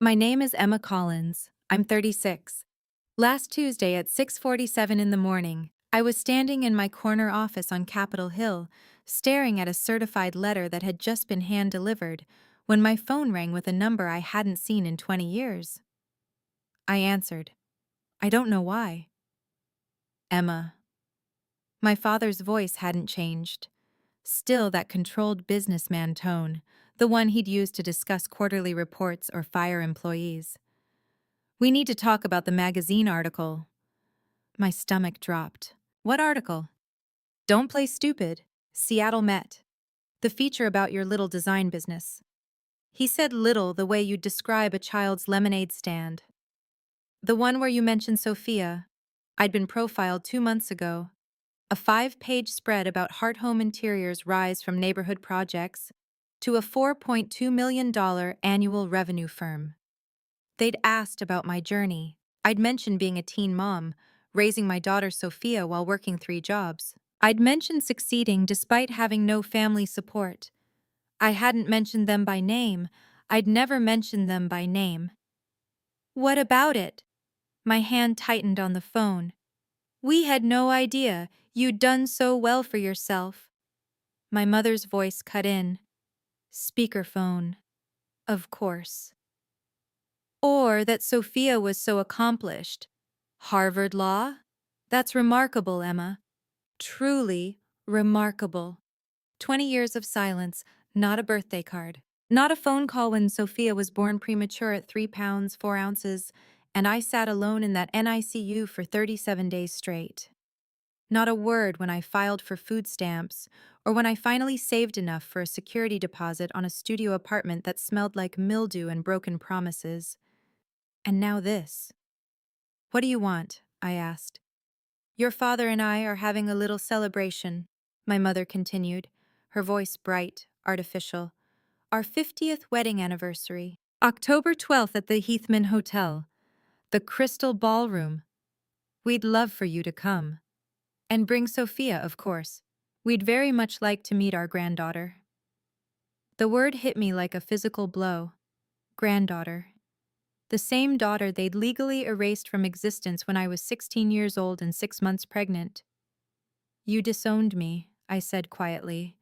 My name is Emma Collins. I'm 36. Last Tuesday at 6:47 in the morning, I was standing in my corner office on Capitol Hill, staring at a certified letter that had just been hand-delivered, when my phone rang with a number I hadn't seen in 20 years. I answered. I don't know why. Emma. My father's voice hadn't changed. Still that controlled businessman tone, the one he'd used to discuss quarterly reports or fire employees. We need to talk about the magazine article. My stomach dropped. What article? Don't play stupid. Seattle Met. The feature about your little design business. He said little the way you'd describe a child's lemonade stand. The one where you mentioned Sophia. I'd been profiled 2 months ago. A 5-page spread about Heart Home Interior's rise from neighborhood projects to a $4.2 million annual revenue firm. They'd asked about my journey. I'd mentioned being a teen mom, raising my daughter Sophia while working 3 jobs. I'd mentioned succeeding despite having no family support. I hadn't mentioned them by name. I'd never mentioned them by name. What about it? My hand tightened on the phone. We had no idea you'd done so well for yourself. My mother's voice cut in. Speakerphone. Of course. Or that Sophia was so accomplished. Harvard Law? That's remarkable, Emma. Truly remarkable. 20 years of silence, not a birthday card. Not a phone call when Sophia was born premature at 3 pounds, 4 ounces, and I sat alone in that NICU for 37 days straight. Not a word when I filed for food stamps, or when I finally saved enough for a security deposit on a studio apartment that smelled like mildew and broken promises. And now this. What do you want? I asked. Your father and I are having a little celebration, my mother continued, her voice bright, artificial. Our 50th wedding anniversary. October 12th at the Heathman Hotel. The Crystal Ballroom. We'd love for you to come. And bring Sophia, of course. We'd very much like to meet our granddaughter. The word hit me like a physical blow. Granddaughter. The same daughter they'd legally erased from existence when I was 16 years old and 6 months pregnant. You disowned me, I said quietly.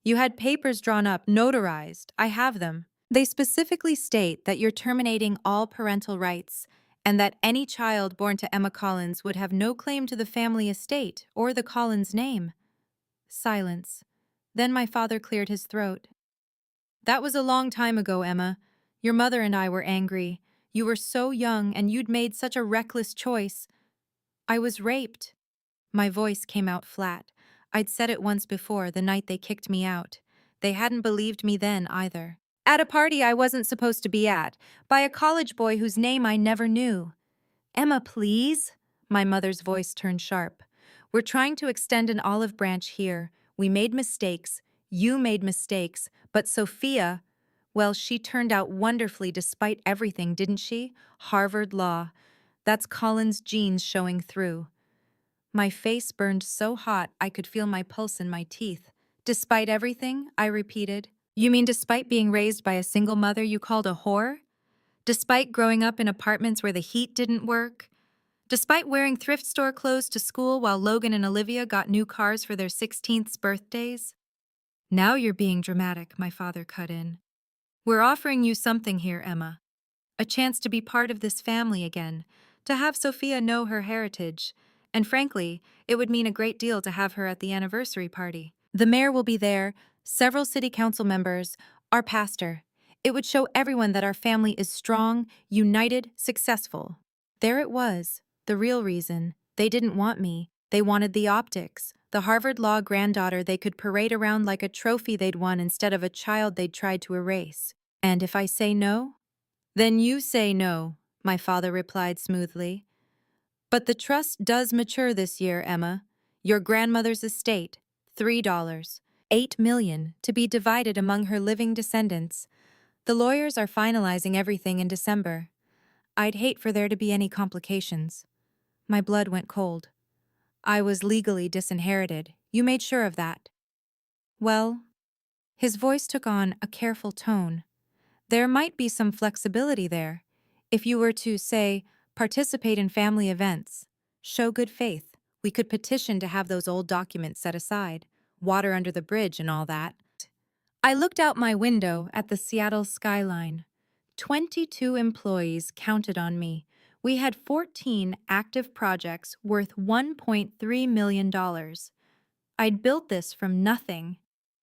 You had papers drawn up, notarized. I have them. They specifically state that you're terminating all parental rights and that any child born to Emma Collins would have no claim to the family estate or the Collins name. Silence. Then my father cleared his throat. That was a long time ago, Emma. Your mother and I were angry. You were so young and you'd made such a reckless choice. I was raped. My voice came out flat. I'd said it once before, the night they kicked me out. They hadn't believed me then, either. At a party I wasn't supposed to be at, by a college boy whose name I never knew. Emma, please? My mother's voice turned sharp. We're trying to extend an olive branch here. We made mistakes. You made mistakes. But Sophia, well, she turned out wonderfully despite everything, didn't she? Harvard Law. That's Collins' genes showing through. My face burned so hot I could feel my pulse in my teeth. Despite everything, I repeated. You mean despite being raised by a single mother you called a whore? Despite growing up in apartments where the heat didn't work? Despite wearing thrift store clothes to school while Logan and Olivia got new cars for their 16th birthdays? Now you're being dramatic, my father cut in. We're offering you something here, Emma. A chance to be part of this family again, to have Sophia know her heritage, and frankly, it would mean a great deal to have her at the anniversary party. The mayor will be there, several city council members, our pastor. It would show everyone that our family is strong, united, successful. There it was, the real reason. They didn't want me. They wanted the optics, the Harvard Law granddaughter they could parade around like a trophy they'd won instead of a child they'd tried to erase. And if I say no? Then you say no, my father replied smoothly. But the trust does mature this year, Emma. Your grandmother's estate, $3, $8 million, to be divided among her living descendants. The lawyers are finalizing everything in December. I'd hate for there to be any complications. My blood went cold. I was legally disinherited. You made sure of that. Well, his voice took on a careful tone. There might be some flexibility there. If you were to, say, participate in family events, show good faith, we could petition to have those old documents set aside, water under the bridge and all that. I looked out my window at the Seattle skyline. 22 employees counted on me. We had 14 active projects worth $1.3 million. I'd built this from nothing.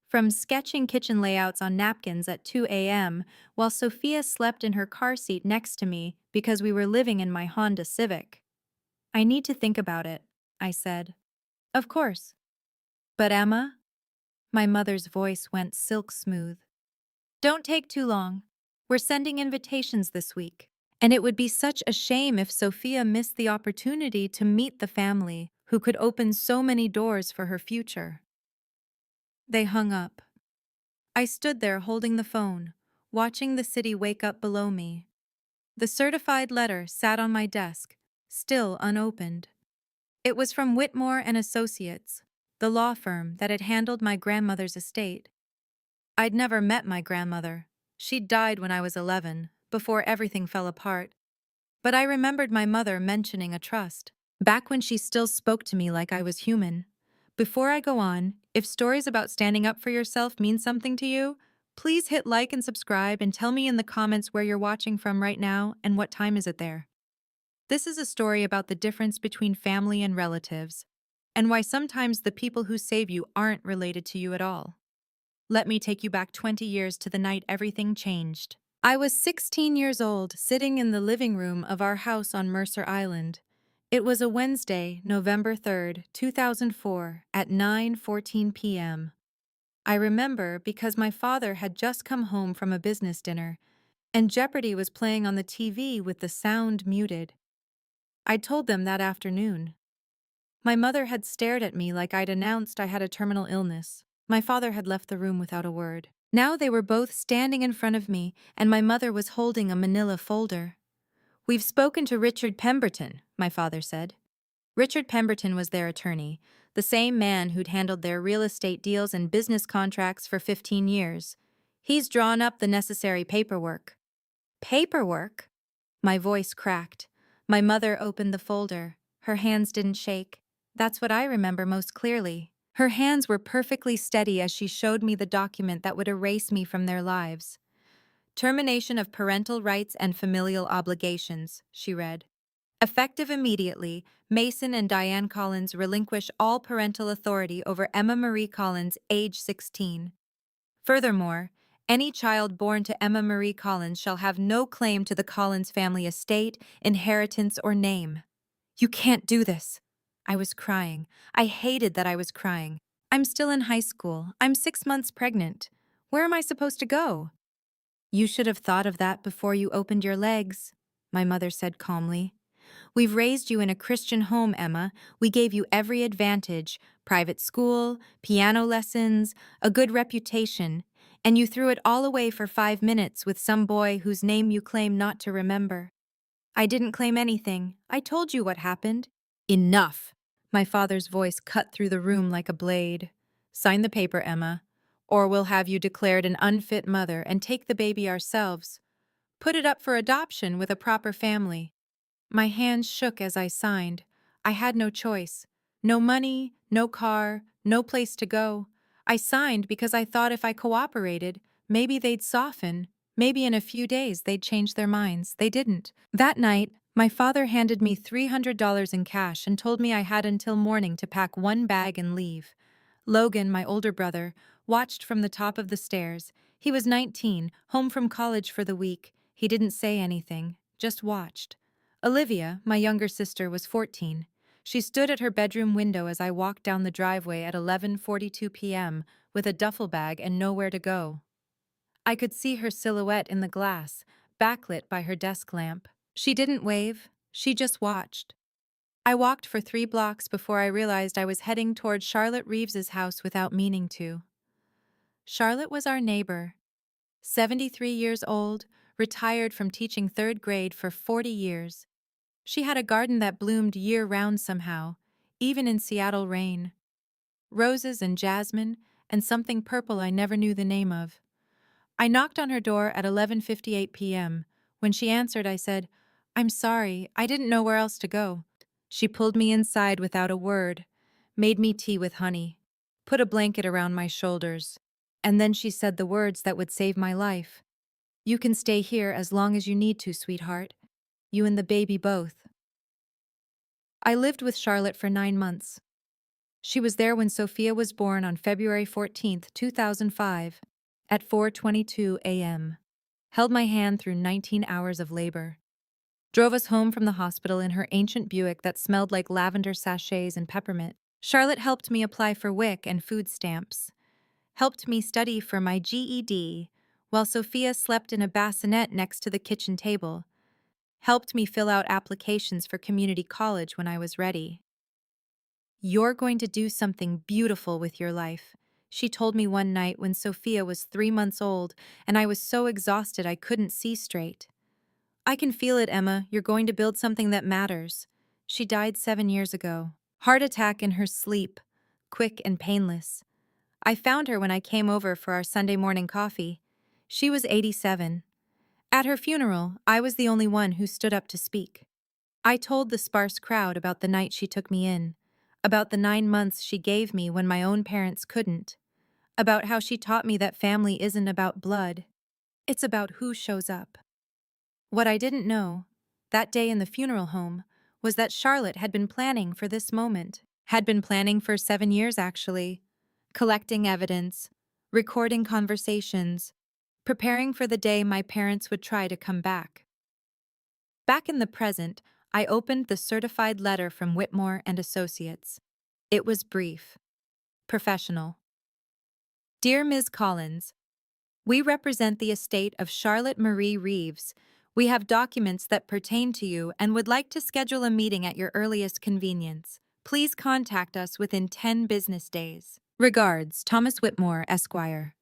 From sketching kitchen layouts on napkins at 2 a.m. while Sophia slept in her car seat next to me because we were living in my Honda Civic. I need to think about it, I said. Of course. But Emma? My mother's voice went silk smooth. Don't take too long. We're sending invitations this week. And it would be such a shame if Sophia missed the opportunity to meet the family who could open so many doors for her future. They hung up. I stood there holding the phone, watching the city wake up below me. The certified letter sat on my desk, still unopened. It was from Whitmore and Associates, the law firm that had handled my grandmother's estate. I'd never met my grandmother. She'd died when I was 11, before everything fell apart. But I remembered my mother mentioning a trust, back when she still spoke to me like I was human. Before I go on, if stories about standing up for yourself mean something to you, please hit like and subscribe and tell me in the comments where you're watching from right now and what time is it there. This is a story about the difference between family and relatives, and why sometimes the people who save you aren't related to you at all. Let me take you back 20 years to the night everything changed. I was 16 years old, sitting in the living room of our house on Mercer Island. It was a Wednesday, November 3rd, 2004, at 9:14 p.m. I remember because my father had just come home from a business dinner, and Jeopardy was playing on the TV with the sound muted. I told them that afternoon. My mother had stared at me like I'd announced I had a terminal illness. My father had left the room without a word. Now they were both standing in front of me, and my mother was holding a manila folder. "We've spoken to Richard Pemberton," my father said. Richard Pemberton was their attorney, the same man who'd handled their real estate deals and business contracts for 15 years. "He's drawn up the necessary paperwork." Paperwork? My voice cracked. My mother opened the folder. Her hands didn't shake. That's what I remember most clearly. Her hands were perfectly steady as she showed me the document that would erase me from their lives. "Termination of parental rights and familial obligations," she read. "Effective immediately, Mason and Diane Collins relinquish all parental authority over Emma Marie Collins, age 16. Furthermore, any child born to Emma Marie Collins shall have no claim to the Collins family estate, inheritance, or name." "You can't do this." I was crying. I hated that I was crying. I'm still in high school. I'm 6 months pregnant. Where am I supposed to go? "You should have thought of that before you opened your legs," my mother said calmly. "We've raised you in a Christian home, Emma. We gave you every advantage, private school, piano lessons, a good reputation, and you threw it all away for 5 minutes with some boy whose name you claim not to remember." "I didn't claim anything. I told you what happened." "Enough!" My father's voice cut through the room like a blade. "Sign the paper, Emma, or we'll have you declared an unfit mother and take the baby ourselves. Put it up for adoption with a proper family." My hands shook as I signed. I had no choice. No money, no car, no place to go. I signed because I thought if I cooperated, maybe they'd soften. Maybe in a few days they'd change their minds. They didn't. That night, my father handed me $300 in cash and told me I had until morning to pack one bag and leave. Logan, my older brother, watched from the top of the stairs. He was 19, home from college for the week. He didn't say anything, just watched. Olivia, my younger sister, was 14. She stood at her bedroom window as I walked down the driveway at 11:42 p.m. with a duffel bag and nowhere to go. I could see her silhouette in the glass, backlit by her desk lamp. She didn't wave, she just watched. I walked for 3 blocks before I realized I was heading toward Charlotte Reeves's house without meaning to. Charlotte was our neighbor. 73 years old, retired from teaching 3rd grade for 40 years. She had a garden that bloomed year-round somehow, even in Seattle rain. Roses and jasmine, and something purple I never knew the name of. I knocked on her door at 11:58 p.m. When she answered, I said, "I'm sorry, I didn't know where else to go." She pulled me inside without a word, made me tea with honey, put a blanket around my shoulders, and then she said the words that would save my life. "You can stay here as long as you need to, sweetheart. You and the baby both." I lived with Charlotte for 9 months. She was there when Sophia was born on February 14th, 2005, at 4:22 a.m. Held my hand through 19 hours of labor. Drove us home from the hospital in her ancient Buick that smelled like lavender sachets and peppermint. Charlotte helped me apply for WIC and food stamps. Helped me study for my GED, while Sophia slept in a bassinet next to the kitchen table. Helped me fill out applications for community college when I was ready. "You're going to do something beautiful with your life," she told me one night when Sophia was 3 months old and I was so exhausted I couldn't see straight. "I can feel it, Emma. You're going to build something that matters." She died 7 years ago. Heart attack in her sleep, quick and painless. I found her when I came over for our Sunday morning coffee. She was 87. At her funeral, I was the only one who stood up to speak. I told the sparse crowd about the night she took me in, about the 9 months she gave me when my own parents couldn't, about how she taught me that family isn't about blood, it's about who shows up. What I didn't know, that day in the funeral home, was that Charlotte had been planning for this moment. Had been planning for 7 years, actually. Collecting evidence, recording conversations, preparing for the day my parents would try to come back. Back in the present, I opened the certified letter from Whitmore and Associates. It was brief, professional. "Dear Ms. Collins, we represent the estate of Charlotte Marie Reeves. We have documents that pertain to you and would like to schedule a meeting at your earliest convenience. Please contact us within 10 business days. Regards, Thomas Whitmore, Esquire."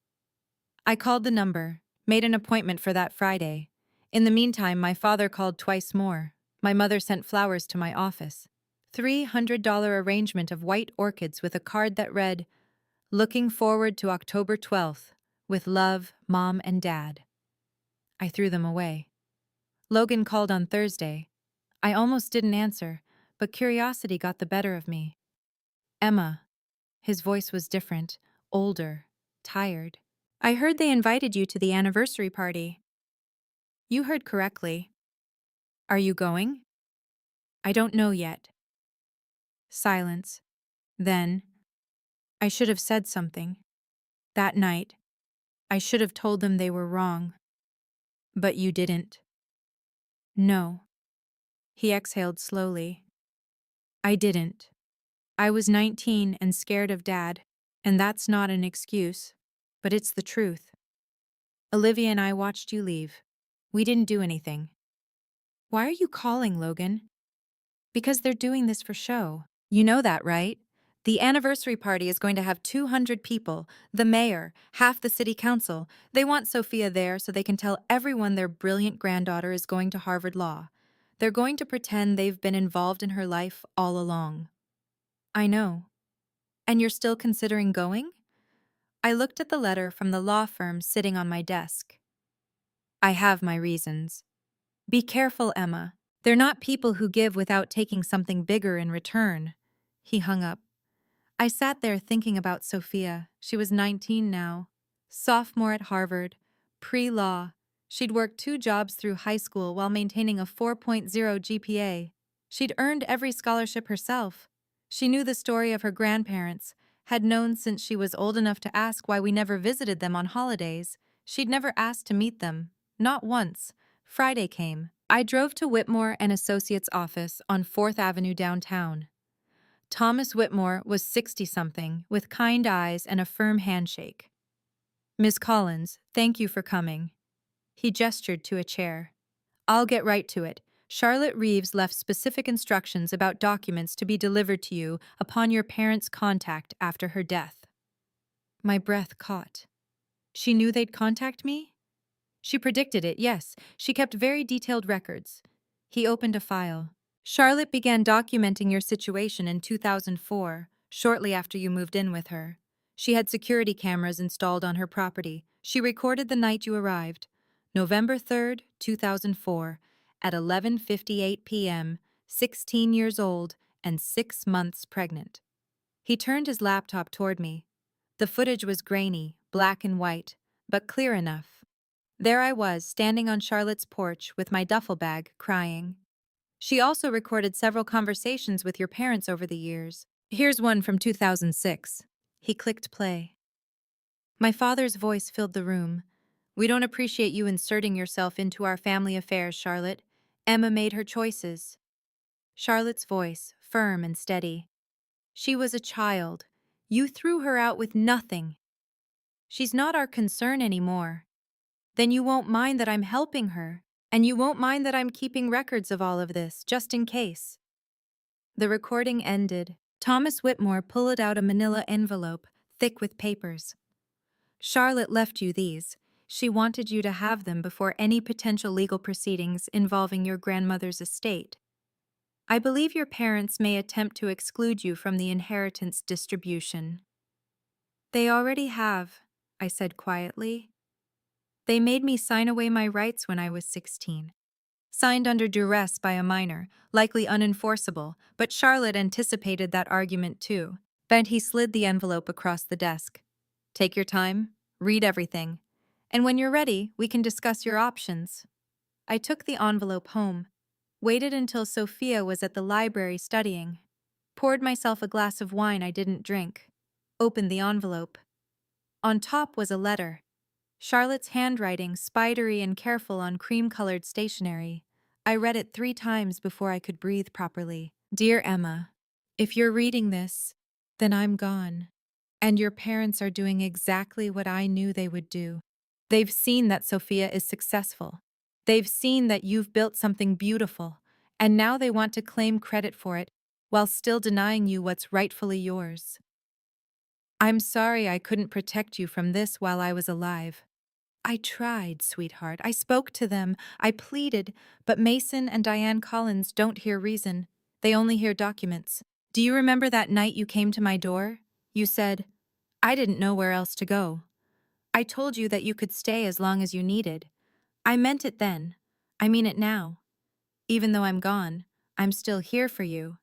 I called the number, made an appointment for that Friday. In the meantime, my father called twice more. My mother sent flowers to my office. $300 arrangement of white orchids with a card that read, "Looking forward to October 12th. With love, Mom and Dad." I threw them away. Logan called on Thursday. I almost didn't answer, but curiosity got the better of me. "Emma." His voice was different, older, tired. "I heard they invited you to the anniversary party." "You heard correctly." "Are you going?" "I don't know yet." Silence. Then, "I should have said something. That night, I should have told them they were wrong. But you didn't." "No." He exhaled slowly. "I didn't. I was 19 and scared of Dad, and that's not an excuse, but it's the truth. Olivia and I watched you leave. We didn't do anything." "Why are you calling, Logan?" "Because they're doing this for show. You know that, right? The anniversary party is going to have 200 people, the mayor, half the city council. They want Sophia there so they can tell everyone their brilliant granddaughter is going to Harvard Law. They're going to pretend they've been involved in her life all along." "I know. And you're still considering going?" I looked at the letter from the law firm sitting on my desk. "I have my reasons." "Be careful, Emma. They're not people who give without taking something bigger in return." He hung up. I sat there thinking about Sophia. She was 19 now. Sophomore at Harvard. Pre-law. She'd worked 2 jobs through high school while maintaining a 4.0 GPA. She'd earned every scholarship herself. She knew the story of her grandparents, had known since she was old enough to ask why we never visited them on holidays. She'd never asked to meet them. Not once. Friday came. I drove to Whitmore and Associates' office on 4th Avenue downtown. Thomas Whitmore was 60-something, with kind eyes and a firm handshake. "Ms. Collins, thank you for coming." He gestured to a chair. "I'll get right to it. Charlotte Reeves left specific instructions about documents to be delivered to you upon your parents' contact after her death." My breath caught. She knew they'd contact me? She predicted it, yes. She kept very detailed records. He opened a file. "Charlotte began documenting your situation in 2004, shortly after you moved in with her. She had security cameras installed on her property. She recorded the night you arrived, November 3rd, 2004, at 11:58 p.m., 16 years old and 6 months pregnant. He turned his laptop toward me. The footage was grainy, black and white, but clear enough. There I was, standing on Charlotte's porch with my duffel bag, crying. She also recorded several conversations with your parents over the years. Here's one from 2006. He clicked play. My father's voice filled the room. We don't appreciate you inserting yourself into our family affairs, Charlotte. Emma made her choices. Charlotte's voice, firm and steady. She was a child. You threw her out with nothing. She's not our concern anymore. Then you won't mind that I'm helping her, and you won't mind that I'm keeping records of all of this, just in case. The recording ended. Thomas Whitmore pulled out a manila envelope, thick with papers. Charlotte left you these. She wanted you to have them before any potential legal proceedings involving your grandmother's estate. I believe your parents may attempt to exclude you from the inheritance distribution. They already have, I said quietly. They made me sign away my rights when I was 16. Signed under duress by a minor, likely unenforceable, but Charlotte anticipated that argument too. He slid the envelope across the desk. Take your time, read everything, and when you're ready, we can discuss your options. I took the envelope home, waited until Sophia was at the library studying, poured myself a glass of wine I didn't drink, opened the envelope. On top was a letter. Charlotte's handwriting, spidery and careful on cream-colored stationery. I read it 3 times before I could breathe properly. Dear Emma, if you're reading this, then I'm gone. And your parents are doing exactly what I knew they would do. They've seen that Sophia is successful. They've seen that you've built something beautiful, and now they want to claim credit for it while still denying you what's rightfully yours. I'm sorry I couldn't protect you from this while I was alive. I tried, sweetheart. I spoke to them. I pleaded, but Mason and Diane Collins don't hear reason. They only hear documents. Do you remember that night you came to my door? You said, I didn't know where else to go. I told you that you could stay as long as you needed. I meant it then. I mean it now. Even though I'm gone, I'm still here for you.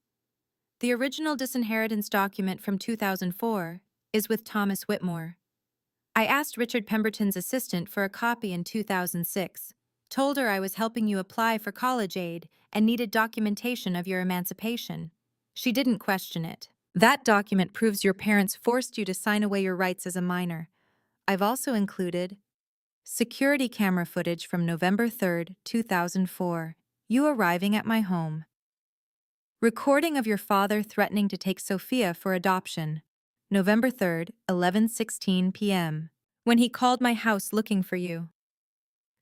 The original disinheritance document from 2004 is with Thomas Whitmore. I asked Richard Pemberton's assistant for a copy in 2006, told her I was helping you apply for college aid and needed documentation of your emancipation. She didn't question it. That document proves your parents forced you to sign away your rights as a minor. I've also included security camera footage from November 3rd, 2004, you arriving at my home. Recording of your father threatening to take Sophia for adoption, November 3rd, 11:16 p.m., when he called my house looking for you.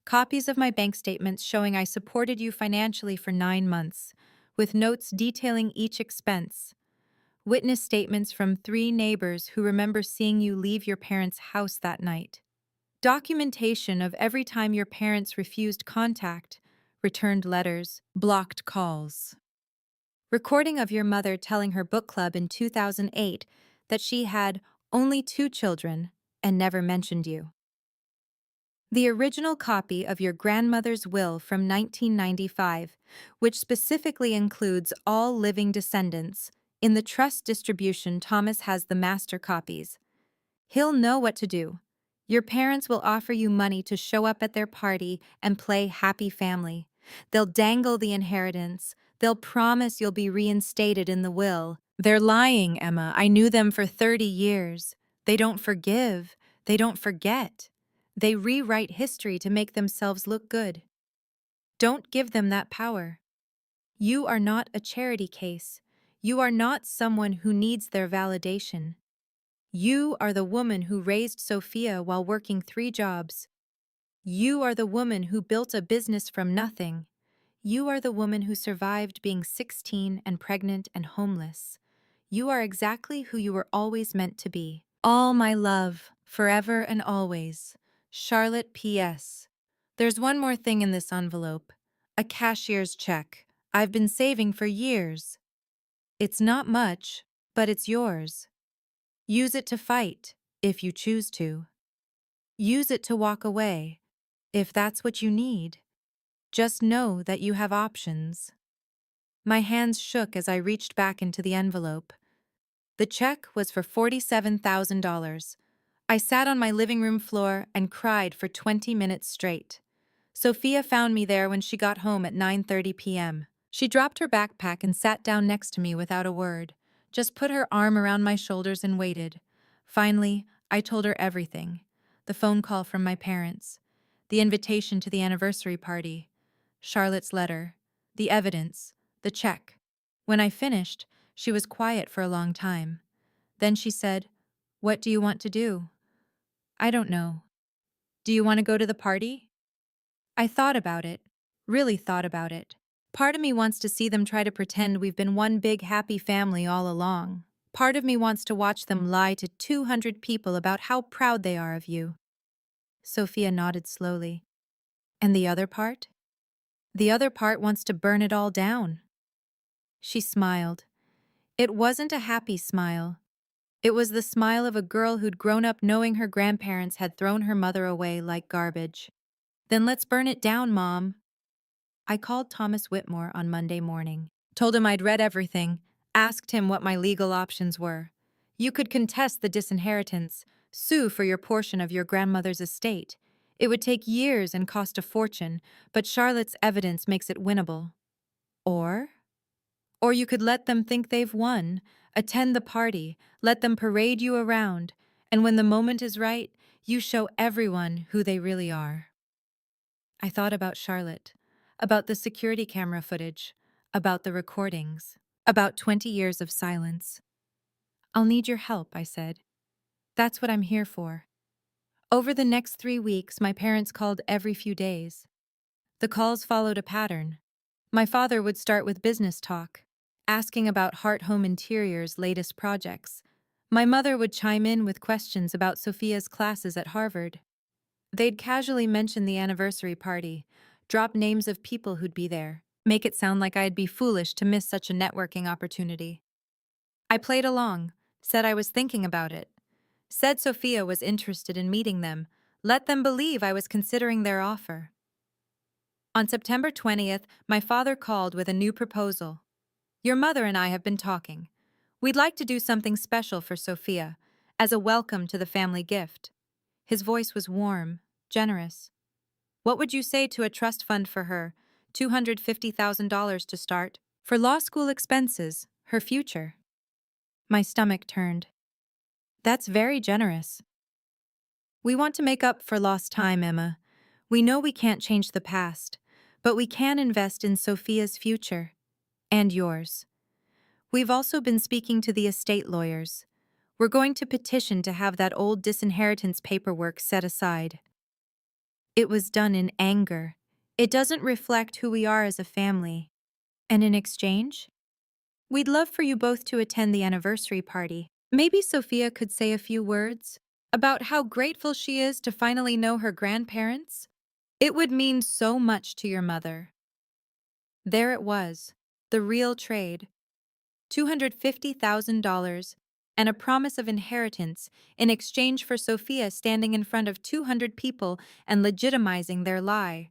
Copies of my bank statements showing I supported you financially for 9 months, with notes detailing each expense. Witness statements from 3 neighbors who remember seeing you leave your parents' house that night. Documentation of every time your parents refused contact, returned letters, blocked calls. Recording of your mother telling her book club in 2008 that she had only 2 children and never mentioned you. The original copy of your grandmother's will from 1995, which specifically includes all living descendants. In the trust distribution, Thomas has the master copies. He'll know what to do. Your parents will offer you money to show up at their party and play happy family. They'll dangle the inheritance. They'll promise you'll be reinstated in the will. They're lying, Emma. I knew them for 30 years. They don't forgive. They don't forget. They rewrite history to make themselves look good. Don't give them that power. You are not a charity case. You are not someone who needs their validation. You are the woman who raised Sophia while working 3 jobs. You are the woman who built a business from nothing. You are the woman who survived being 16 and pregnant and homeless. You are exactly who you were always meant to be. All my love, forever and always. Charlotte P.S. There's one more thing in this envelope. A cashier's check. I've been saving for years. It's not much, but it's yours. Use it to fight, if you choose to. Use it to walk away, if that's what you need. Just know that you have options. My hands shook as I reached back into the envelope. The check was for $47,000. I sat on my living room floor and cried for 20 minutes straight. Sophia found me there when she got home at 9:30 p.m. She dropped her backpack and sat down next to me without a word, just put her arm around my shoulders and waited. Finally, I told her everything. The phone call from my parents, the invitation to the anniversary party, Charlotte's letter, the evidence, the check. When I finished, she was quiet for a long time. Then she said, "What do you want to do?" "I don't know." "Do you want to go to the party?" I thought about it, really thought about it. Part of me wants to see them try to pretend we've been one big happy family all along. Part of me wants to watch them lie to 200 people about how proud they are of you. Sophia nodded slowly. And the other part? The other part wants to burn it all down. She smiled. It wasn't a happy smile. It was the smile of a girl who'd grown up knowing her grandparents had thrown her mother away like garbage. "Then let's burn it down, Mom." I called Thomas Whitmore on Monday morning, told him I'd read everything, asked him what my legal options were. "You could contest the disinheritance, sue for your portion of your grandmother's estate. It would take years and cost a fortune, but Charlotte's evidence makes it winnable. Or? Or you could let them think they've won, attend the party, let them parade you around, and when the moment is right, you show everyone who they really are." I thought about Charlotte, about the security camera footage, about the recordings, about 20 years of silence. "I'll need your help," I said. "That's what I'm here for." Over the next 3 weeks, my parents called every few days. The calls followed a pattern. My father would start with business talk, asking about Heart Home Interior's latest projects. My mother would chime in with questions about Sophia's classes at Harvard. They'd casually mention the anniversary party, drop names of people who'd be there, make it sound like I'd be foolish to miss such a networking opportunity. I played along, said I was thinking about it, said Sophia was interested in meeting them, let them believe I was considering their offer. On September 20th, my father called with a new proposal. "Your mother and I have been talking. We'd like to do something special for Sophia, as a welcome to the family gift." His voice was warm, generous. "What would you say to a trust fund for her, $250,000 to start, for law school expenses, her future?" My stomach turned. "That's very generous." "We want to make up for lost time, Emma. We know we can't change the past, but we can invest in Sophia's future. And yours. We've also been speaking to the estate lawyers. We're going to petition to have that old disinheritance paperwork set aside." It was done in anger. It doesn't reflect who we are as a family. "And in exchange? We'd love for you both to attend the anniversary party. Maybe Sophia could say a few words about how grateful she is to finally know her grandparents. It would mean so much to your mother." There it was, the real trade. $250,000 and a promise of inheritance in exchange for Sophia standing in front of 200 people and legitimizing their lie.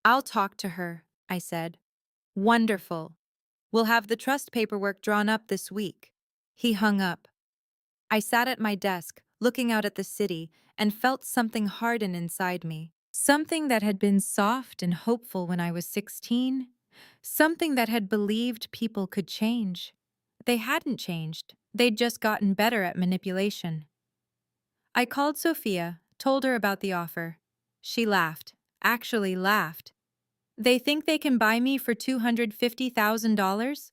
"I'll talk to her," I said. "Wonderful. We'll have the trust paperwork drawn up this week." He hung up. I sat at my desk, looking out at the city, and felt something harden inside me. Something that had been soft and hopeful when I was 16. Something that had believed people could change. They hadn't changed. They'd just gotten better at manipulation. I called Sophia, told her about the offer. She laughed, actually laughed. "They think they can buy me for $250,000?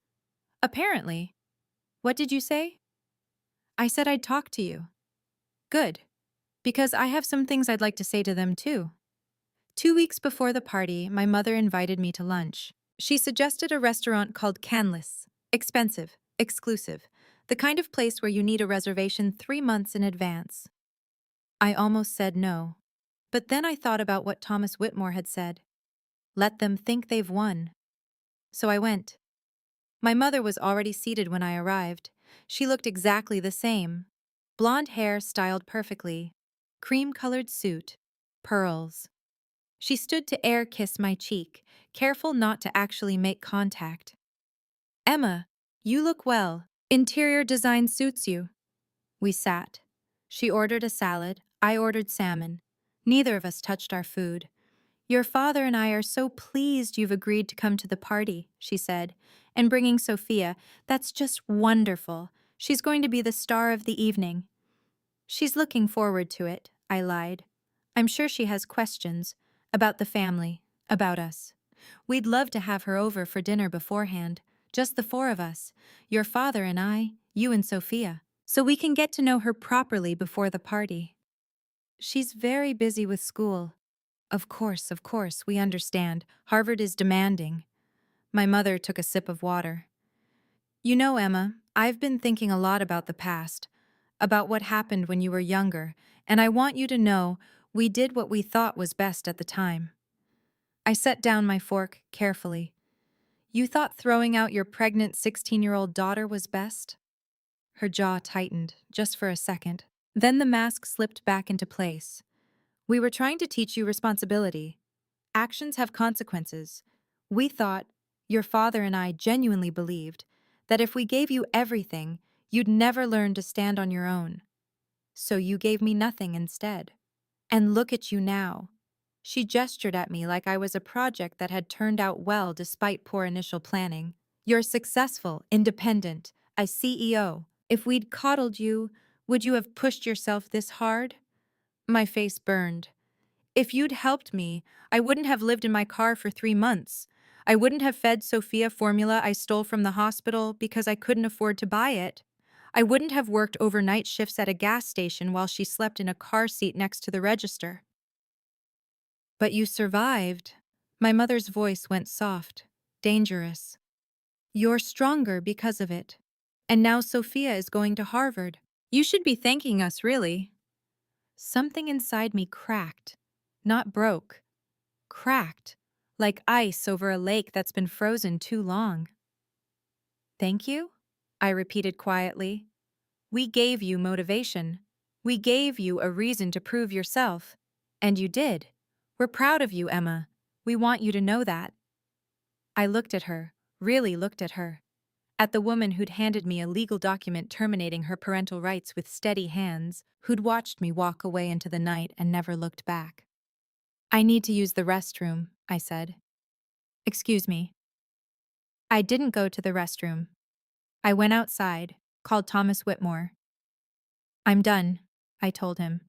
Apparently." "What did you say?" "I said I'd talk to you." "Good. Because I have some things I'd like to say to them too." 2 weeks before the party, my mother invited me to lunch. She suggested a restaurant called Canlis. Expensive, exclusive, the kind of place where you need a reservation 3 months in advance. I almost said no. But then I thought about what Thomas Whitmore had said. Let them think they've won. So I went. My mother was already seated when I arrived. She looked exactly the same. Blonde hair styled perfectly. cream-colored suit, pearls. She stood to air kiss my cheek, careful not to actually make contact. Emma, you look well. Interior design suits you. We sat. She ordered a salad, I ordered salmon. Neither of us touched our food. Your father and I are so pleased you've agreed to come to the party, she said. And bringing Sophia, that's just wonderful. She's going to be the star of the evening. She's looking forward to it, I lied. I'm sure she has questions about the family, about us. We'd love to have her over for dinner beforehand, just the four of us, your father and I, you and Sophia, so we can get to know her properly before the party. She's very busy with school. Of course, we understand. Harvard is demanding. My mother took a sip of water. You know, Emma, I've been thinking a lot about the past, about what happened when you were younger, and I want you to know we did what we thought was best at the time. I set down my fork carefully. You thought throwing out your pregnant 16-year-old daughter was best? Her jaw tightened, just for a second. Then the mask slipped back into place. We were trying to teach you responsibility. Actions have consequences. We thought, your father and I genuinely believed, that if we gave you everything, you'd never learn to stand on your own. So you gave me nothing instead. And look at you now. She gestured at me like I was a project that had turned out well despite poor initial planning. You're successful, independent, a CEO. If we'd coddled you, would you have pushed yourself this hard? My face burned. If you'd helped me, I wouldn't have lived in my car for 3 months. I wouldn't have fed Sophia formula I stole from the hospital because I couldn't afford to buy it. I wouldn't have worked overnight shifts at a gas station while she slept in a car seat next to the register. But you survived. My mother's voice went soft, dangerous. You're stronger because of it. And now Sophia is going to Harvard. You should be thanking us, really. Something inside me cracked, not broke. Cracked, like ice over a lake that's been frozen too long. Thank you? I repeated quietly. We gave you motivation. We gave you a reason to prove yourself. And you did. We're proud of you, Emma. We want you to know that. I looked at her, really looked at her. At the woman who'd handed me a legal document terminating her parental rights with steady hands, who'd watched me walk away into the night and never looked back. I need to use the restroom, I said. Excuse me. I didn't go to the restroom. I went outside, called Thomas Whitmore. I'm done, I told him.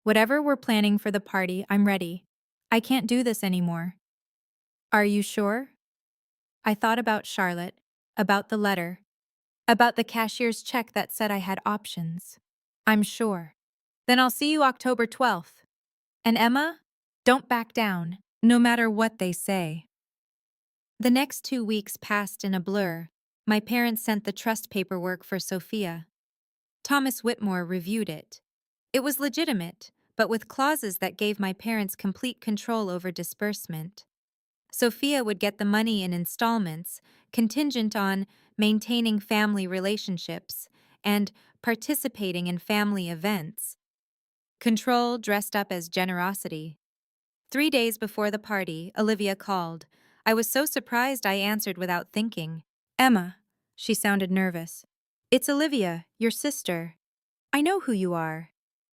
Whatever we're planning for the party, I'm ready. I can't do this anymore. Are you sure? I thought about Charlotte, about the letter, about the cashier's check that said I had options. I'm sure. Then I'll see you October 12th. And Emma, don't back down, no matter what they say. The next 2 weeks passed in a blur. My parents sent the trust paperwork for Sophia. Thomas Whitmore reviewed it. It was legitimate, but with clauses that gave my parents complete control over disbursement. Sophia would get the money in installments, contingent on maintaining family relationships and participating in family events. Control dressed up as generosity. 3 days before the party, Olivia called. I was so surprised I answered without thinking. Emma. She sounded nervous. It's Olivia, your sister. I know who you are.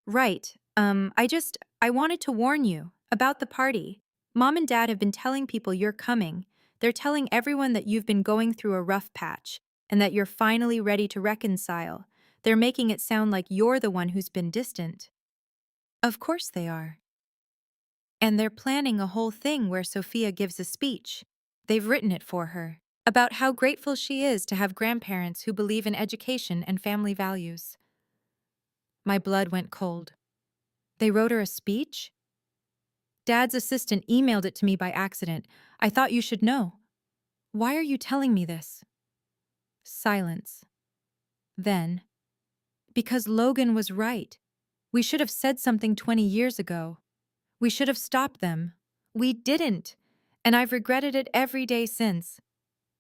Right, I wanted to warn you about the party. Mom and Dad have been telling people you're coming. They're telling everyone that you've been going through a rough patch and that you're finally ready to reconcile. They're making it sound like you're the one who's been distant. Of course they are. And they're planning a whole thing where Sophia gives a speech. They've written it for her, about how grateful she is to have grandparents who believe in education and family values. My blood went cold. They wrote her a speech? Dad's assistant emailed it to me by accident. I thought you should know. Why are you telling me this? Silence. Then, because Logan was right. We should have said something 20 years ago. We should have stopped them. We didn't, and I've regretted it every day since.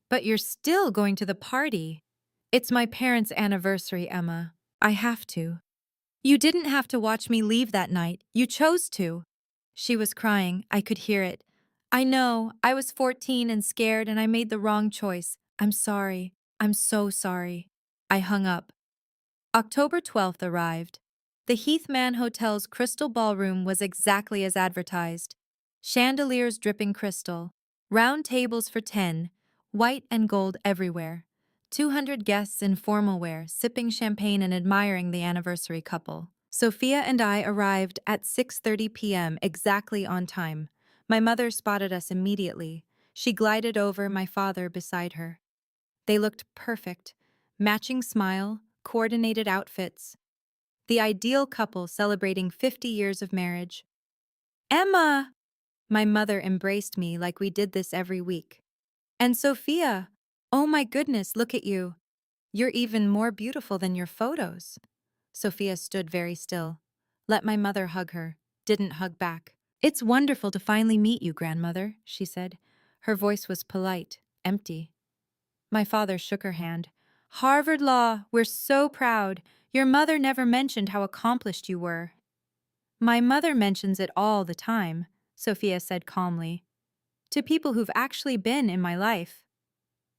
But you're still going to the party. It's my parents' anniversary, Emma. I have to. You didn't have to watch me leave that night. You chose to. She was crying. I could hear it. I know. I was 14 and scared and I made the wrong choice. I'm sorry. I'm so sorry. I hung up. October 12th arrived. The Heathman Hotel's crystal ballroom was exactly as advertised. Chandeliers dripping crystal. Round tables for 10. White and gold everywhere. 200 guests in formal wear, sipping champagne and admiring the anniversary couple. Sophia and I arrived at 6:30 p.m. exactly on time. My mother spotted us immediately. She glided over, my father beside her. They looked perfect. Matching smile, coordinated outfits. The ideal couple celebrating 50 years of marriage. Emma! My mother embraced me like we did this every week. And Sophia! Oh my goodness, look at you. You're even more beautiful than your photos. Sophia stood very still. Let my mother hug her. Didn't hug back. It's wonderful to finally meet you, grandmother, she said. Her voice was polite, empty. My father shook her hand. Harvard Law, we're so proud. Your mother never mentioned how accomplished you were. My mother mentions it all the time, Sophia said calmly. To people who've actually been in my life.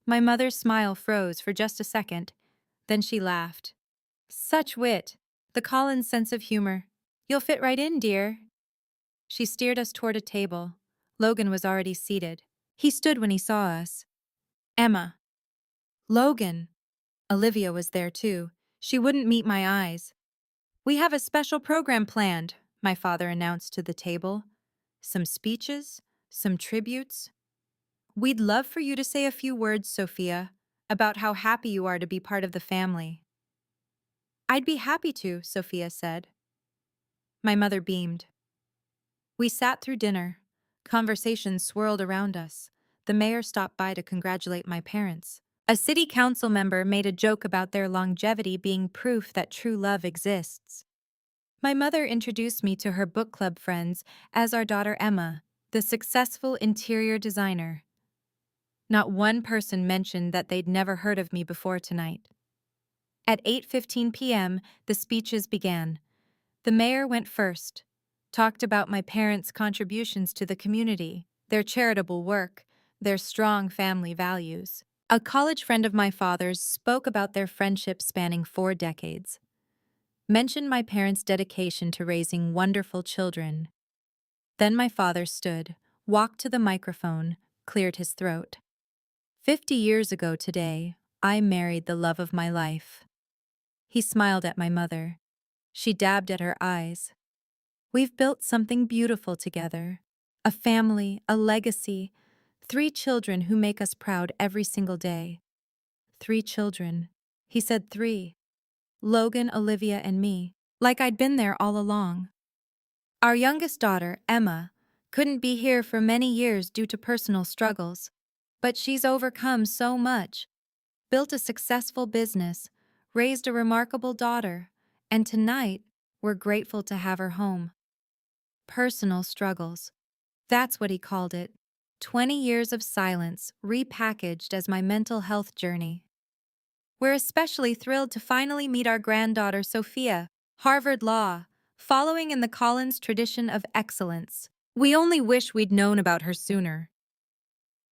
My mother's smile froze for just a second. Then she laughed. Such wit. The Collins sense of humor. You'll fit right in, dear. She steered us toward a table. Logan was already seated. He stood when he saw us. Emma. Logan. Olivia was there too. She wouldn't meet my eyes. We have a special program planned, my father announced to the table. Some speeches, some tributes. We'd love for you to say a few words, Sophia, about how happy you are to be part of the family. I'd be happy to, Sophia said. My mother beamed. We sat through dinner. Conversations swirled around us. The mayor stopped by to congratulate my parents. A city council member made a joke about their longevity being proof that true love exists. My mother introduced me to her book club friends as our daughter Emma, the successful interior designer. Not one person mentioned that they'd never heard of me before tonight. At 8:15 p.m., the speeches began. The mayor went first, talked about my parents' contributions to the community, their charitable work, their strong family values. A college friend of my father's spoke about their friendship spanning 4 decades. Mentioned my parents' dedication to raising wonderful children. Then my father stood, walked to the microphone, cleared his throat. 50 years ago today, I married the love of my life. He smiled at my mother. She dabbed at her eyes. We've built something beautiful together. A family, a legacy, 3 children who make us proud every single day. 3 children. He said 3. Logan, Olivia, and me. Like I'd been there all along. Our youngest daughter, Emma, couldn't be here for many years due to personal struggles. But she's overcome so much. Built a successful business, raised a remarkable daughter, and tonight, we're grateful to have her home. Personal struggles. That's what he called it. 20 years of silence, repackaged as my mental health journey. We're especially thrilled to finally meet our granddaughter, Sophia, Harvard Law, following in the Collins tradition of excellence. We only wish we'd known about her sooner.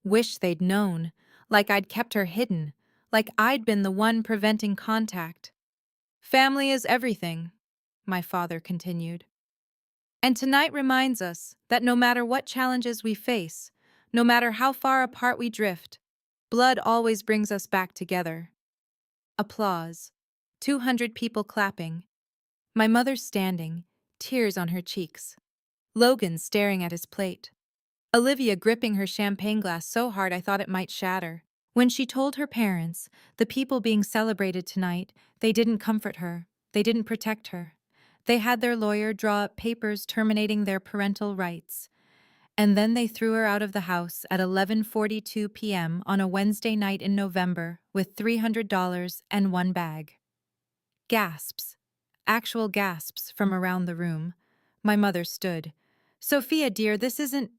Wish they'd known, like I'd kept her hidden, like I'd been the one preventing contact. Family is everything, my father continued. And tonight reminds us that no matter what challenges we face, no matter how far apart we drift, blood always brings us back together. Applause. 200 people clapping. My mother standing, tears on her cheeks. Logan staring at his plate. Olivia gripping her champagne glass so hard I thought it might shatter. When she told her parents, the people being celebrated tonight, they didn't comfort her. They didn't protect her. They had their lawyer draw up papers terminating their parental rights. And then they threw her out of the house at 11:42 p.m. on a Wednesday night in November with $300 and 1 bag. Gasps. Actual gasps from around the room. My mother stood. Sophia, dear, this isn't...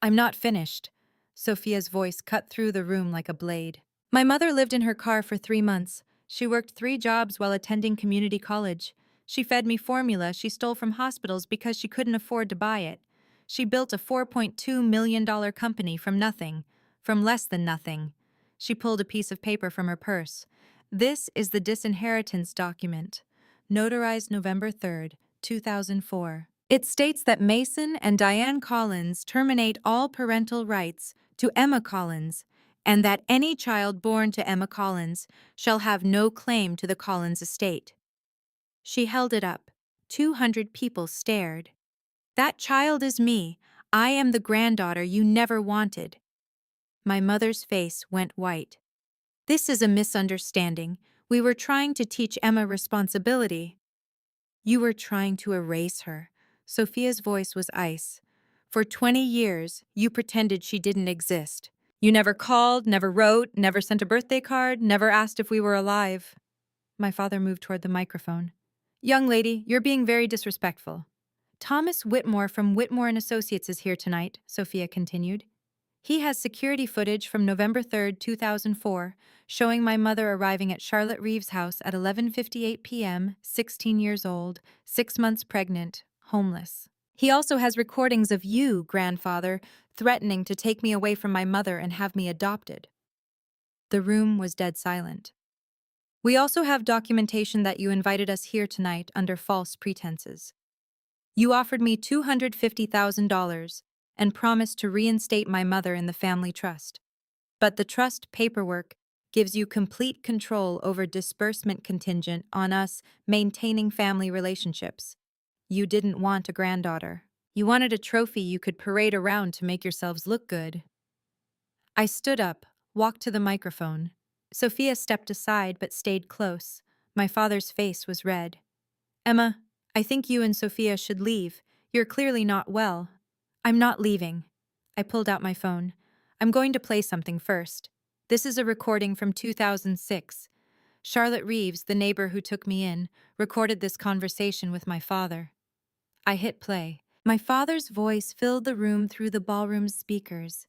I'm not finished. Sophia's voice cut through the room like a blade. My mother lived in her car for 3 months. She worked 3 jobs while attending community college. She fed me formula she stole from hospitals because she couldn't afford to buy it. She built a $4.2 million company from nothing, from less than nothing. She pulled a piece of paper from her purse. This is the disinheritance document, notarized November 3rd, 2004. It states that Mason and Diane Collins terminate all parental rights to Emma Collins, and that any child born to Emma Collins shall have no claim to the Collins estate. She held it up. 200 people stared. That child is me. I am the granddaughter you never wanted. My mother's face went white. This is a misunderstanding. We were trying to teach Emma responsibility. You were trying to erase her. Sophia's voice was ice. For 20 years, you pretended she didn't exist. You never called, never wrote, never sent a birthday card, never asked if we were alive. My father moved toward the microphone. Young lady, you're being very disrespectful. Thomas Whitmore from Whitmore and Associates is here tonight, Sophia continued. He has security footage from November 3rd, 2004, showing my mother arriving at Charlotte Reeves' house at 11:58 p.m., 16 years old, 6 months pregnant, homeless. He also has recordings of you, grandfather, threatening to take me away from my mother and have me adopted. The room was dead silent. We also have documentation that you invited us here tonight under false pretenses. You offered me $250,000 and promised to reinstate my mother in the family trust. But the trust paperwork gives you complete control over disbursement contingent on us maintaining family relationships. You didn't want a granddaughter. You wanted a trophy you could parade around to make yourselves look good. I stood up, walked to the microphone. Sophia stepped aside but stayed close. My father's face was red. Emma, I think you and Sophia should leave. You're clearly not well. I'm not leaving. I pulled out my phone. I'm going to play something first. This is a recording from 2006. Charlotte Reeves, the neighbor who took me in, recorded this conversation with my father. I hit play. My father's voice filled the room through the ballroom's speakers.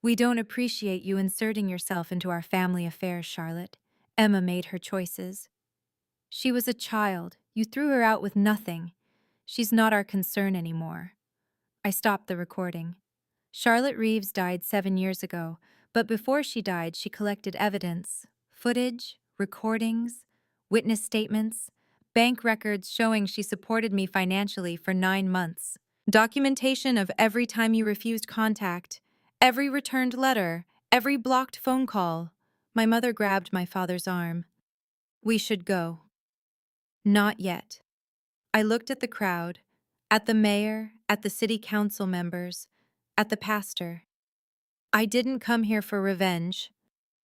We don't appreciate you inserting yourself into our family affairs, Charlotte. Emma made her choices. She was a child. You threw her out with nothing. She's not our concern anymore. I stopped the recording. Charlotte Reeves died 7 years ago, but before she died, she collected evidence, footage, recordings, witness statements, bank records showing she supported me financially for 9 months, documentation of every time you refused contact, every returned letter, every blocked phone call. My mother grabbed my father's arm. We should go. Not yet. I looked at the crowd, at the mayor, at the city council members, at the pastor. I didn't come here for revenge.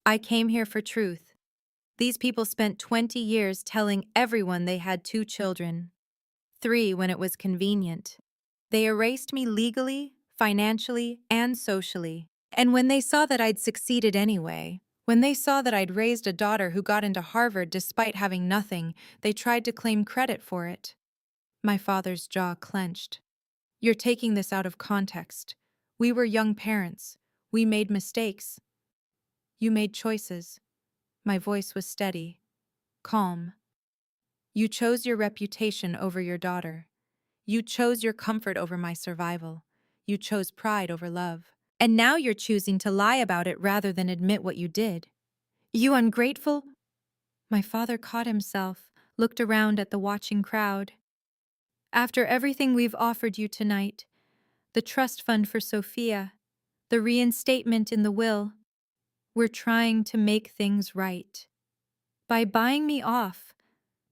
I came here for truth. These people spent 20 years telling everyone they had 2 children, 3 when it was convenient. They erased me legally, financially, and socially. And when they saw that I'd succeeded anyway, when they saw that I'd raised a daughter who got into Harvard despite having nothing, they tried to claim credit for it. My father's jaw clenched. You're taking this out of context. We were young parents. We made mistakes. You made choices. My voice was steady, calm. You chose your reputation over your daughter. You chose your comfort over my survival. You chose pride over love. And now you're choosing to lie about it rather than admit what you did. You ungrateful. My father caught himself, looked around at the watching crowd. After everything we've offered you tonight, the trust fund for Sophia, the reinstatement in the will, we're trying to make things right. By buying me off,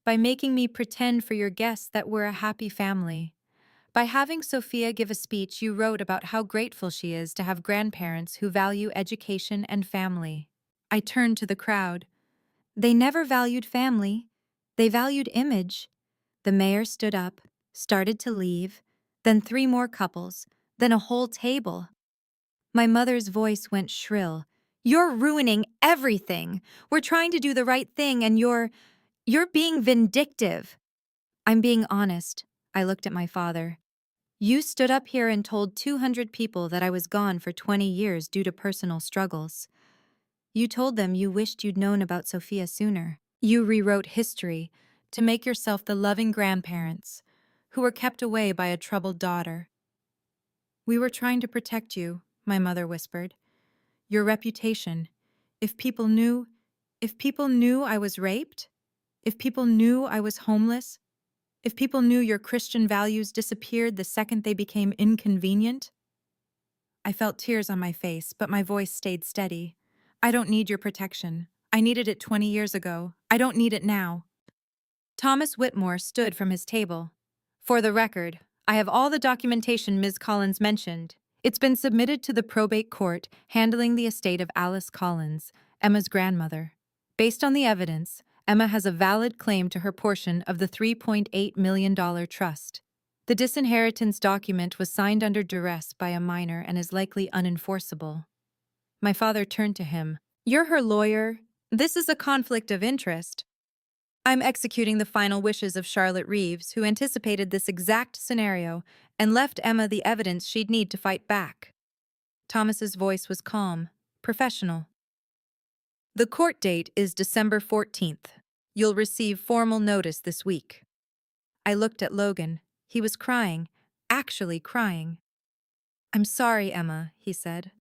by making me pretend for your guests that we're a happy family, by having Sophia give a speech you wrote about how grateful she is to have grandparents who value education and family. I turned to the crowd. They never valued family. They valued image. The mayor stood up, started to leave, then 3 more couples, then a whole table. My mother's voice went shrill. You're ruining everything. We're trying to do the right thing and you're being vindictive. I'm being honest. I looked at my father. You stood up here and told 200 people that I was gone for 20 years due to personal struggles. You told them you wished you'd known about Sophia sooner. You rewrote history, to make yourself the loving grandparents who were kept away by a troubled daughter. We were trying to protect you, my mother whispered. Your reputation. If people knew, if people knew I was raped, if people knew I was homeless, if people knew your Christian values disappeared the second they became inconvenient. I felt tears on my face, but my voice stayed steady. I don't need your protection. I needed it 20 years ago. I don't need it now. Thomas Whitmore stood from his table. For the record, I have all the documentation Ms. Collins mentioned. It's been submitted to the probate court handling the estate of Alice Collins, Emma's grandmother. Based on the evidence, Emma has a valid claim to her portion of the $3.8 million trust. The disinheritance document was signed under duress by a minor and is likely unenforceable. My father turned to him. You're her lawyer. This is a conflict of interest. I'm executing the final wishes of Charlotte Reeves, who anticipated this exact scenario and left Emma the evidence she'd need to fight back. Thomas's voice was calm, professional. The court date is December 14th. You'll receive formal notice this week. I looked at Logan. He was crying, actually crying. I'm sorry, Emma, he said.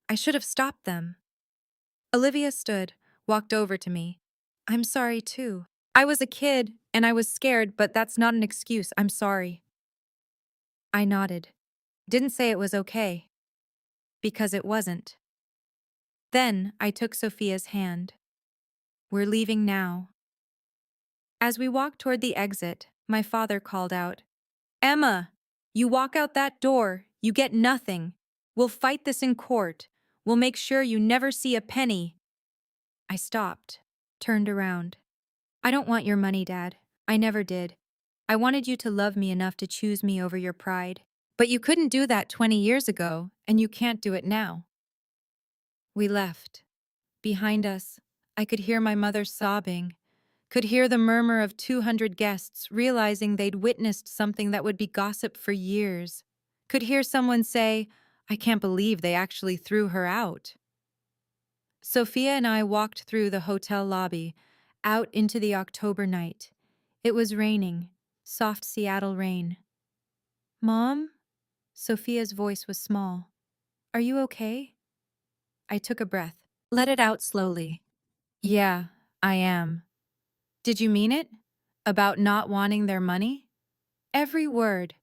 I should have stopped them. Olivia stood, walked over to me. I'm sorry, too. I was a kid, and I was scared, but that's not an excuse. I'm sorry. I nodded. Didn't say it was okay. Because it wasn't. Then I took Sophia's hand. We're leaving now. As we walked toward the exit, my father called out, Emma, you walk out that door, you get nothing. We'll fight this in court. We'll make sure you never see a penny. I stopped, turned around. I don't want your money, Dad. I never did. I wanted you to love me enough to choose me over your pride. But you couldn't do that 20 years ago, and you can't do it now. We left. Behind us, I could hear my mother sobbing, could hear the murmur of 200 guests realizing they'd witnessed something that would be gossip for years, could hear someone say, I can't believe they actually threw her out. Sophia and I walked through the hotel lobby, out into the October night. It was raining, soft Seattle rain. Mom? Sophia's voice was small. Are you okay? I took a breath. Let it out slowly. Yeah, I am. Did you mean it? About not wanting their money? Every word.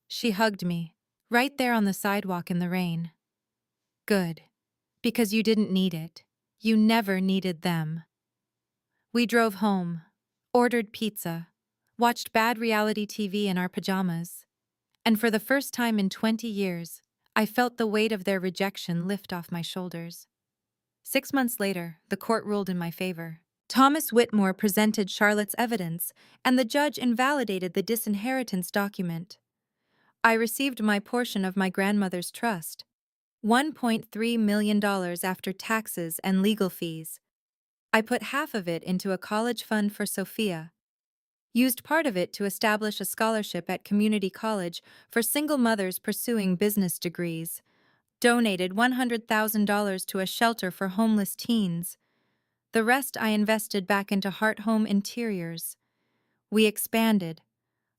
She hugged me, right there on the sidewalk in the rain. Good. Because you didn't need it. You never needed them. We drove home, ordered pizza, watched bad reality TV in our pajamas. And for the first time in 20 years, I felt the weight of their rejection lift off my shoulders. 6 months later, the court ruled in my favor. Thomas Whitmore presented Charlotte's evidence, and the judge invalidated the disinheritance document. I received my portion of my grandmother's trust, $1.3 million after taxes and legal fees. I put half of it into a college fund for Sophia, used part of it to establish a scholarship at community college for single mothers pursuing business degrees, donated $100,000 to a shelter for homeless teens. The rest I invested back into Heart Home Interiors. We expanded,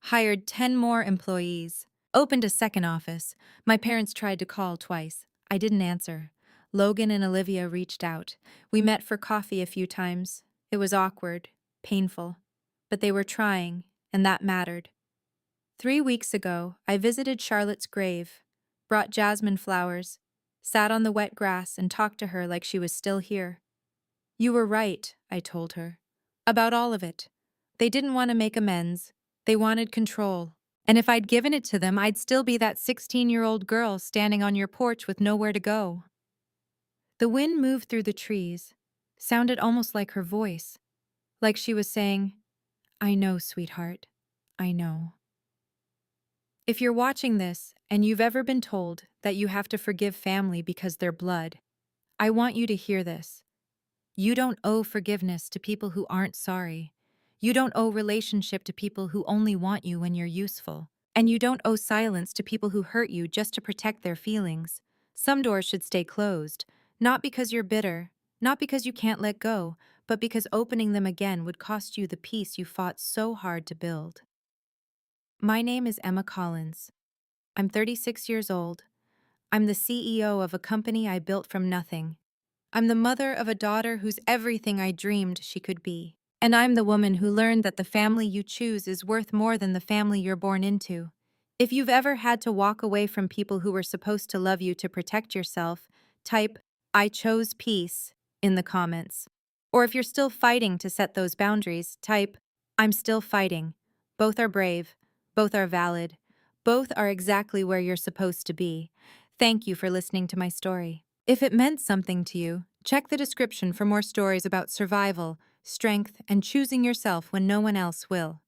hired 10 more employees, opened a second office. My parents tried to call twice. I didn't answer. Logan and Olivia reached out. We met for coffee a few times. It was awkward, painful, but they were trying, and that mattered. 3 weeks ago, I visited Charlotte's grave, brought jasmine flowers, sat on the wet grass and talked to her like she was still here. You were right, I told her. About all of it. They didn't want to make amends. They wanted control. And if I'd given it to them, I'd still be that 16-year-old girl standing on your porch with nowhere to go. The wind moved through the trees, sounded almost like her voice, like she was saying, I know, sweetheart, I know. If you're watching this and you've ever been told that you have to forgive family because they're blood, I want you to hear this. You don't owe forgiveness to people who aren't sorry. You don't owe relationship to people who only want you when you're useful. And you don't owe silence to people who hurt you just to protect their feelings. Some doors should stay closed, not because you're bitter, not because you can't let go, but because opening them again would cost you the peace you fought so hard to build. My name is Emma Collins. I'm 36 years old. I'm the CEO of a company I built from nothing. I'm the mother of a daughter who's everything I dreamed she could be. And I'm the woman who learned that the family you choose is worth more than the family you're born into. If you've ever had to walk away from people who were supposed to love you to protect yourself, type, "I chose peace," in the comments. Or if you're still fighting to set those boundaries, type, "I'm still fighting." Both are brave. Both are valid. Both are exactly where you're supposed to be. Thank you for listening to my story. If it meant something to you, check the description for more stories about survival, strength, and choosing yourself when no one else will.